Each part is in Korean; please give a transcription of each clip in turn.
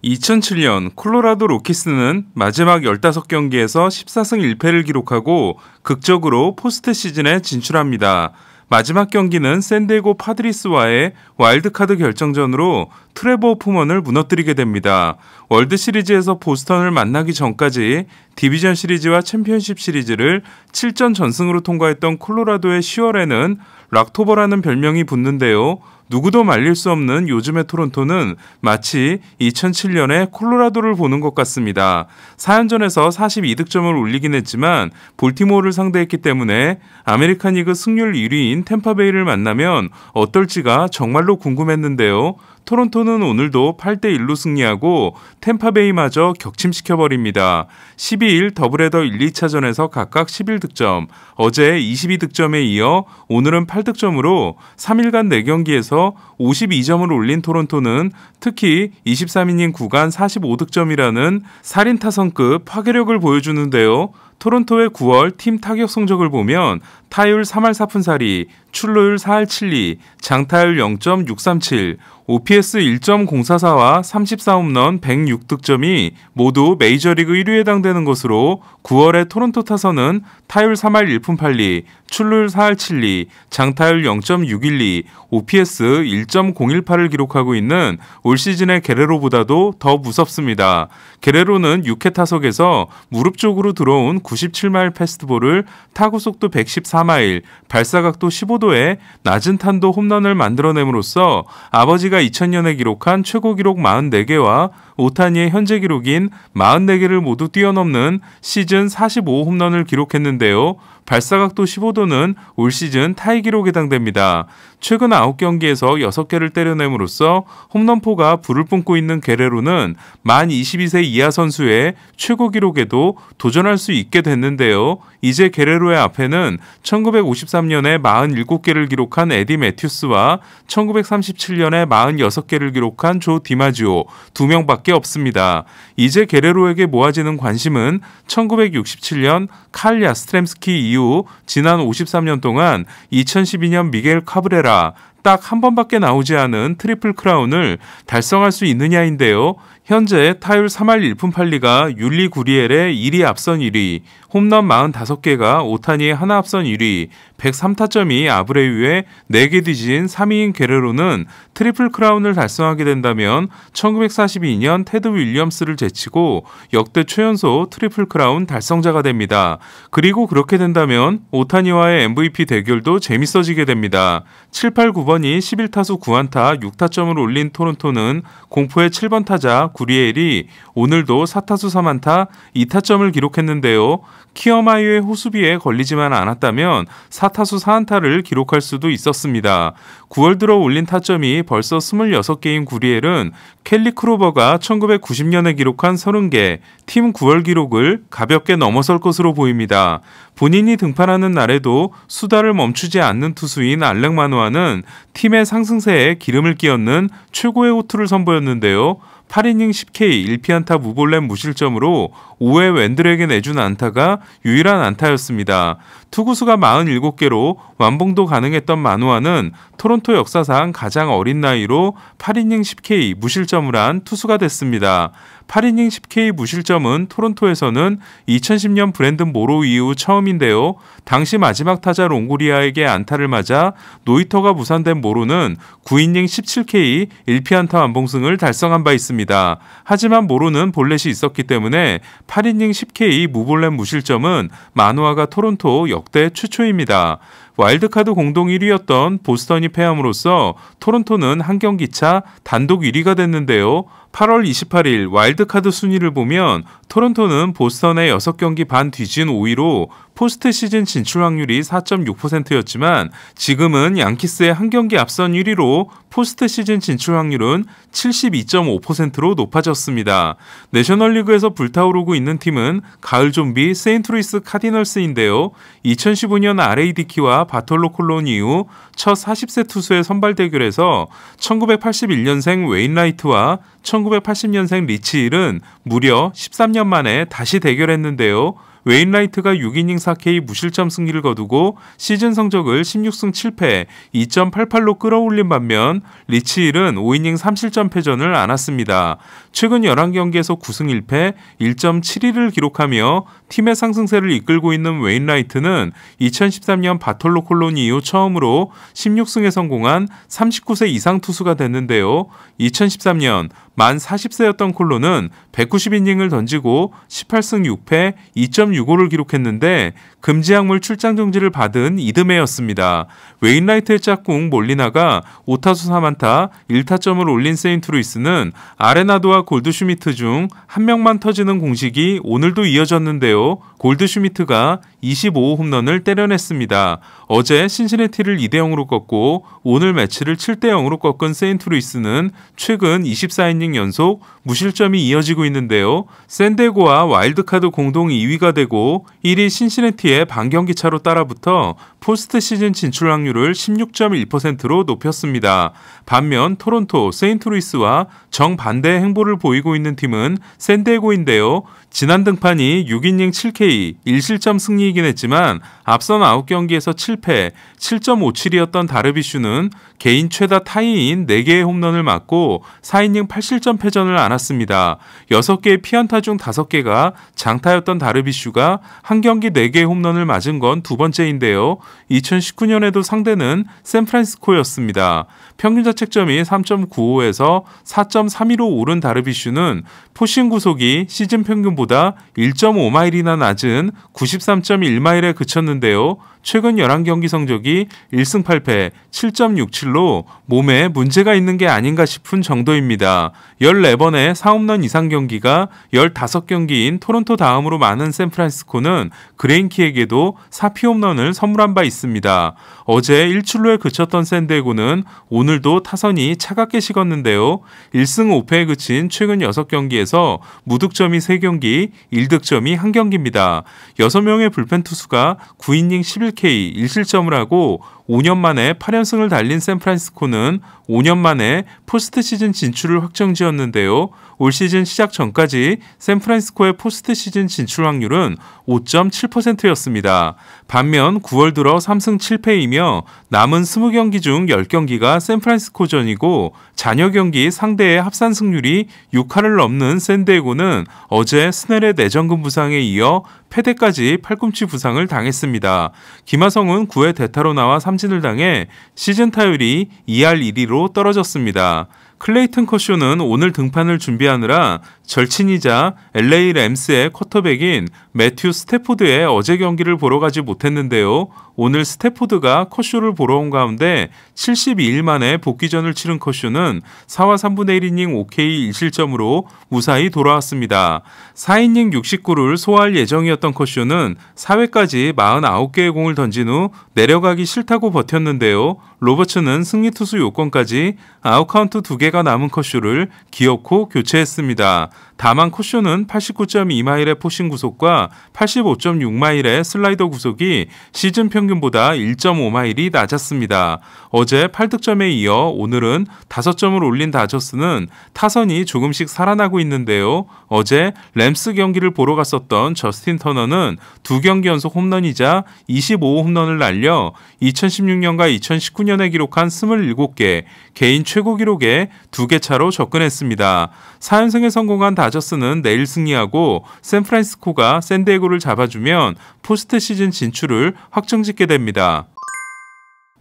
2007년 콜로라도 로키스는 마지막 15경기에서 14승 1패를 기록하고 극적으로 포스트 시즌에 진출합니다. 마지막 경기는 샌디에고 파드리스와의 와일드카드 결정전으로 트레버 호프먼을 무너뜨리게 됩니다. 월드시리즈에서 보스턴을 만나기 전까지 디비전 시리즈와 챔피언십 시리즈를 7전 전승으로 통과했던 콜로라도의 10월에는 락토버라는 별명이 붙는데요. 누구도 말릴 수 없는 요즘의 토론토는 마치 2007년에 콜로라도를 보는 것 같습니다. 4연전에서 42득점을 올리긴 했지만 볼티모어를 상대했기 때문에 아메리칸 리그 승률 1위인 템파베이를 만나면 어떨지가 정말로 궁금했는데요. 토론토는 오늘도 8대1로 승리하고 템파베이마저 격침시켜버립니다. 12일 더블헤더 1, 2차전에서 각각 11득점, 어제 22득점에 이어 오늘은 8득점으로 3일간 4경기에서 52점을 올린 토론토는 특히 23이닝 구간 45득점이라는 살인타선급 파괴력을 보여주는데요. 토론토의 9월 팀 타격 성적을 보면 타율 3할 4푼4리, 출루율 4할 7리, 장타율 0.637, OPS 1.044와 34홈런 106득점이 모두 메이저리그 1위에 해당되는 것으로 9월의 토론토 타선은 타율 3할 1푼 8리, 출루율 4할 7리, 장타율 0.612, OPS 1.018을 기록하고 있는 올 시즌의 게레로보다도 더 무섭습니다. 게레로는 6회 타석에서 무릎 쪽으로 들어온 97마일 패스트볼을 타구 속도 114마일, 발사각도 15도에 낮은 탄도 홈런을 만들어냄으로써 아버지가 2000년에 기록한 최고 기록 44개와 오타니의 현재 기록인 44개를 모두 뛰어넘는 시즌 45홈런을 기록했는데요. 발사각도 15도는 올 시즌 타이 기록에 해당됩니다. 최근 9경기에서 6개를 때려냄으로써 홈런포가 불을 뿜고 있는 게레로는 만 22세 이하 선수의 최고 기록에도 도전할 수 있게 됐는데요. 이제 게레로의 앞에는 1953년에 47개를 기록한 에디 매튜스와 1937년에 46개를 기록한 조 디마지오 2명밖에 없습니다. 이제 게레로에게 모아지는 관심은 1967년 칼 야스트렘스키 이후 지난 53년 동안 2012년 미겔 카브레라 딱 한 번밖에 나오지 않은 트리플 크라운을 달성할 수 있느냐인데요. 현재 타율 3할 1푼 8리가 율리 구리엘의 1위 앞선 1위, 홈런 45개가 오타니의 하나 앞선 1위, 103타점이 아브레유의 4개 뒤진 3위인 게레로는 트리플 크라운을 달성하게 된다면 1942년 테드 윌리엄스를 제치고 역대 최연소 트리플 크라운 달성자가 됩니다. 그리고 그렇게 된다면 오타니와의 MVP 대결도 재밌어지게 됩니다. 7, 8, 9번이 11타수 9안타 6타점을 올린 토론토는 공포의 7번 타자 구리엘이 오늘도 4타수 3안타 2타점을 기록했는데요. 키어마이의 호수비에 걸리지만 않았다면 4타수 4안타를 기록할 수도 있었습니다. 9월 들어 올린 타점이 벌써 26개인 구리엘은 켈리 크로버가 1990년에 기록한 30개, 팀 9월 기록을 가볍게 넘어설 것으로 보입니다. 본인이 등판하는 날에도 수다를 멈추지 않는 투수인 알렉 마노아는 팀의 상승세에 기름을 끼얹는 최고의 호투를 선보였는데요. 8이닝 10K 1피안타 무볼넷 무실점으로 5회 웬들에게 내준 안타가 유일한 안타였습니다. 투구수가 47개로 완봉도 가능했던 마누아는 토론토 역사상 가장 어린 나이로 8이닝 10K 무실점을 한 투수가 됐습니다. 8이닝 10K 무실점은 토론토에서는 2010년 브랜든 모로 이후 처음인데요. 당시 마지막 타자 롱고리아에게 안타를 맞아 노히터가 무산된 모로는 9이닝 17K 1피안타 완봉승을 달성한 바 있습니다. 하지만 모로는 볼넷이 있었기 때문에 8이닝 10K 무볼넷 무실점은 마누아가 토론토 역대 최초입니다. 와일드카드 공동 1위였던 보스턴이 패함으로써 토론토는 한 경기 차 단독 1위가 됐는데요. 8월 28일 와일드카드 순위를 보면 토론토는 보스턴의 6경기 반 뒤진 5위로 포스트 시즌 진출 확률이 4.6%였지만 지금은 양키스의 한 경기 앞선 1위로 포스트 시즌 진출 확률은 72.5%로 높아졌습니다. 내셔널리그에서 불타오르고 있는 팀은 가을 좀비 세인트루이스 카디널스인데요. 2015년 RA 디키와 바톨로 콜론 이후 첫 40세 투수의 선발 대결에서 1981년생 웨인라이트와 1980년생 리치 힐은 무려 13년 만에 다시 대결했는데요. 웨인라이트가 6이닝 4K 무실점 승리를 거두고 시즌 성적을 16승 7패 2.88로 끌어올린 반면 리치힐은 5이닝 3실점 패전을 안았습니다. 최근 11경기에서 9승 1패 1.72를 기록하며 팀의 상승세를 이끌고 있는 웨인라이트는 2013년 바톨로 콜로니 이후 처음으로 16승에 성공한 39세 이상 투수가 됐는데요. 2013년 만 40세였던 콜로는 190이닝을 던지고 18승 6패 2.65를 기록했는데 금지약물 출장 정지를 받은 이듬해였습니다. 웨인라이트의 짝꿍 몰리나가 5타수 4안타 1타점을 올린 세인트루이스는 아레나도와 골드슈미트 중 한 명만 터지는 공식이 오늘도 이어졌는데요. 골드슈미트가 25호 홈런을 때려냈습니다. 어제 신시내티를 2대0으로 꺾고 오늘 매치를 7대0으로 꺾은 세인트루이스는 최근 24이닝 연속 무실점이 이어지고 있는데요. 샌디에고와 와일드카드 공동 2위가 되고 1위 신시내티의 반경기 차로 따라붙어 포스트 시즌 진출 확률을 16.1%로 높였습니다. 반면 토론토, 세인트루이스와 정반대의 행보를 보이고 있는 팀은 샌디에고인데요. 지난 등판이 6이닝 7K 1실점 승리이긴 했지만 앞선 9경기에서 7패 7.57이었던 다르비슈는 개인 최다 타이인 4개의 홈런을 맞고 4이닝 8실점 패전을 안았습니다. 6개의 피안타 중 5개가 장타였던 다르비슈가 한 경기 4개의 홈런을 맞은 건 두 번째인데요. 2019년에도 상대는 샌프란시스코였습니다. 평균 자책점이 3.95에서 4.31로 오른 다르비슈는 포싱 구속이 시즌 평균보다 1.5마일이나 낮은 93.1마일에 그쳤는데요. 최근 11경기 성적이 1승 8패 7.67로 몸에 문제가 있는 게 아닌가 싶은 정도입니다. 14번의 4홈런 이상 경기가 15경기인 토론토 다음으로 많은 샌프란시스코는 그레인키에게도 4피홈런을 선물한 바 있습니다. 어제 1출루에 그쳤던 샌디에고는 오늘도 타선이 차갑게 식었는데요. 1승 5패에 그친 최근 6경기에서 무득점이 3경기, 1득점이 1경기입니다. 6명의 불펜 투수가 9이닝 11K 1실점을 하고 5년 만에 8연승을 달린 샌프란시스코는 5년 만에 포스트 시즌 진출을 확정지었는데요. 올 시즌 시작 전까지 샌프란시스코의 포스트 시즌 진출 확률은 5.7%였습니다. 반면 9월 들어 3승 7패이며 남은 20경기 중 10경기가 샌프란시스코전이고 잔여 경기 상대의 합산 승률이 6할을 넘는 샌디에고는 어제 스넬의 내전근 부상에 이어 패대까지 팔꿈치 부상을 당했습니다. 김하성은 9회 대타로 나와 삼진을 당해 시즌 타율이 2할 1리로 떨어졌습니다. 클레이튼 커쇼는 오늘 등판을 준비하느라 절친이자 LA 램스의 쿼터백인 매튜 스태포드의 어제 경기를 보러 가지 못했는데요. 오늘 스태포드가 커쇼를 보러 온 가운데 72일 만에 복귀전을 치른 커쇼는 4와 3분의 1이닝 5K 1실점으로 무사히 돌아왔습니다. 4이닝 69를 소화할 예정이었던 커쇼는 4회까지 49개의 공을 던진 후 내려가기 싫다고 버텼는데요. 로버츠는 승리 투수 요건까지 아웃카운트 2개가 남은 커쇼를 기어코 교체했습니다. 다만 커쇼는 89.2마일의 포싱 구속과 85.6마일의 슬라이더 구속이 시즌 평균보다 1.5마일이 낮았습니다. 어제 8득점에 이어 오늘은 5점을 올린 다저스는 타선이 조금씩 살아나고 있는데요. 어제 램스 경기를 보러 갔었던 저스틴 터너는 2경기 연속 홈런이자 25호 홈런을 날려 2016년과 2019년에 기록한 27개 개인 최고 기록에 2개 차로 접근했습니다. 4연승에 성공한 다저스는 내일 승리하고 샌프란시스코가 샌디에고를 잡아주면 포스트 시즌 진출을 확정짓게 됩니다.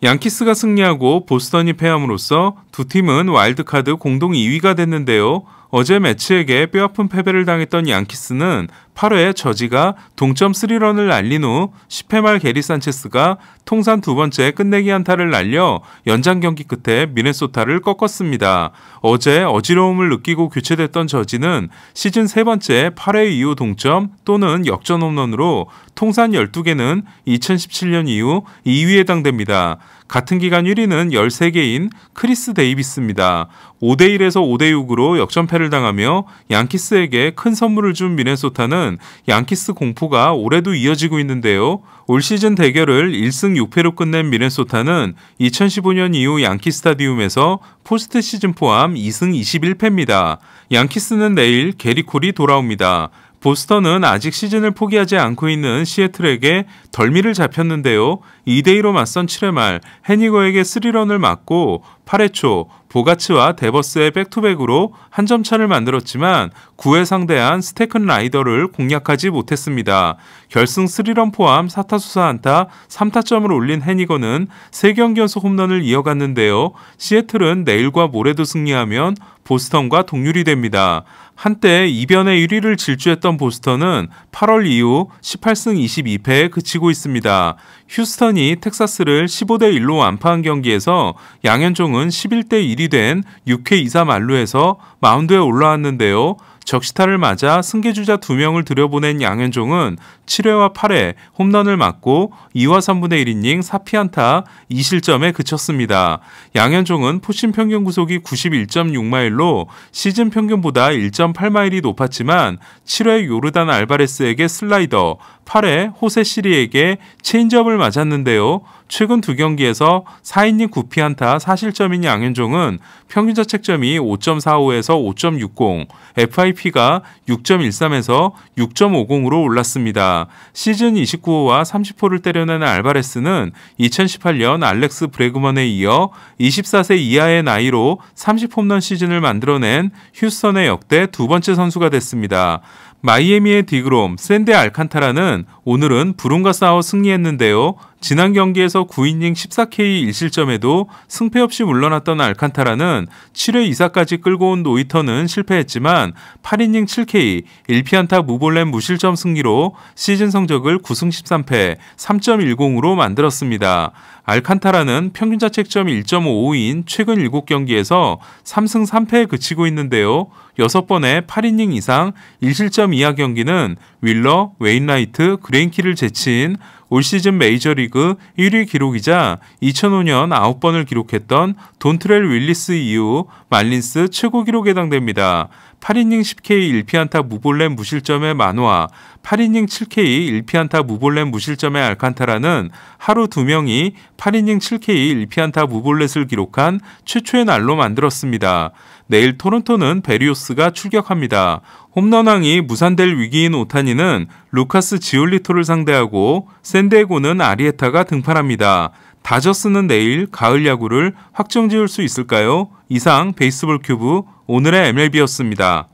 양키스가 승리하고 보스턴이 패함으로써 두 팀은 와일드카드 공동 2위가 됐는데요. 어제 매치에게 뼈아픈 패배를 당했던 양키스는 8회 저지가 동점 3런을 날린 후 10회 말 게리 산체스가 통산 두 번째 끝내기 안타를 날려 연장 경기 끝에 미네소타를 꺾었습니다. 어제 어지러움을 느끼고 교체됐던 저지는 시즌 세 번째 8회 이후 동점 또는 역전 홈런으로 통산 12개는 2017년 이후 2위에 해당됩니다. 같은 기간 1위는 13개인 크리스 데이비스입니다. 5대1에서 5대6으로 역전패를 당하며 양키스에게 큰 선물을 준 미네소타는 양키스 공포가 올해도 이어지고 있는데요. 올 시즌 대결을 1승 6패로 끝낸 미네소타는 2015년 이후 양키 스타디움에서 포스트 시즌 포함 2승 21패입니다. 양키스는 내일 게리 콜이 돌아옵니다. 보스턴은 아직 시즌을 포기하지 않고 있는 시애틀에게 덜미를 잡혔는데요. 2대2로 맞선 7회 말 해니거에게 3런을 맞고 8회 초 보가츠와 데버스의 백투백으로 한 점 차를 만들었지만 9회 상대한 스테큰 라이더를 공략하지 못했습니다. 결승 3런 포함 4타수 4안타 3타점을 올린 해니거는 3경기 연속 홈런을 이어갔는데요. 시애틀은 내일과 모레도 승리하면 보스턴과 동률이 됩니다. 한때 이변의 1위를 질주했던 보스턴은 8월 이후 18승 22패에 그치고 있습니다. 휴스턴이 텍사스를 15대1로 완파한 경기에서 양현종은 11대1이 된 6회 2사 만루에서 마운드에 올라왔는데요. 적시타를 맞아 승계주자 2명을 들여보낸 양현종은 7회와 8회 홈런을 맞고 2와 3분의 1이닝 4피안타 2실점에 그쳤습니다. 양현종은 포심 평균 구속이 91.6마일로 시즌 평균보다 1.8마일이 높았지만 7회 요르단 알바레스에게 슬라이더, 8회 호세 시리에게 체인지업을 맞았는데요. 최근 2경기에서 4이닝 9피안타 4실점인 양현종은 평균 자책점이 5.45에서 5.60, FIP가 6.13에서 6.50으로 올랐습니다. 시즌 29호와 30호를 때려내는 알바레스는 2018년 알렉스 브래그먼에 이어 24세 이하의 나이로 30홈런 시즌을 만들어낸 휴스턴의 역대 두 번째 선수가 됐습니다. 마이애미의 디그롬, 샌디 알칸타라는 오늘은 브룬과 싸워 승리했는데요. 지난 경기에서 9이닝 14K 1실점에도 승패 없이 물러났던 알칸타라는 7회 2사까지 끌고 온 노히터는 실패했지만 8이닝 7K 1피안타 무볼넷 무실점 승리로 시즌 성적을 9승 13패 3.10으로 만들었습니다. 알칸타라는 평균 자책점 1.55인 최근 7경기에서 3승 3패에 그치고 있는데요. 6번의 8이닝 이상 1실점 이하 경기는 윌러, 웨인라이트, 그레인키를 제친 올 시즌 메이저리그 1위 기록이자 2005년 9번을 기록했던 돈트렐 윌리스 이후 말린스 최고 기록에 해당됩니다. 8이닝 10K 1피안타 무볼넷 무실점의 만화, 8이닝 7K 1피안타 무볼넷 무실점의 알칸타라는 하루 2명이 8이닝 7K 1피안타 무볼넷을 기록한 최초의 날로 만들었습니다. 내일 토론토는 베리오스가 출격합니다. 홈런왕이 무산될 위기인 오타니는 루카스 지올리토를 상대하고 샌디에고는 아리에타가 등판합니다. 다저스는 내일 가을 야구를 확정지을 수 있을까요? 이상 베이스볼 큐브 오늘의 MLB였습니다.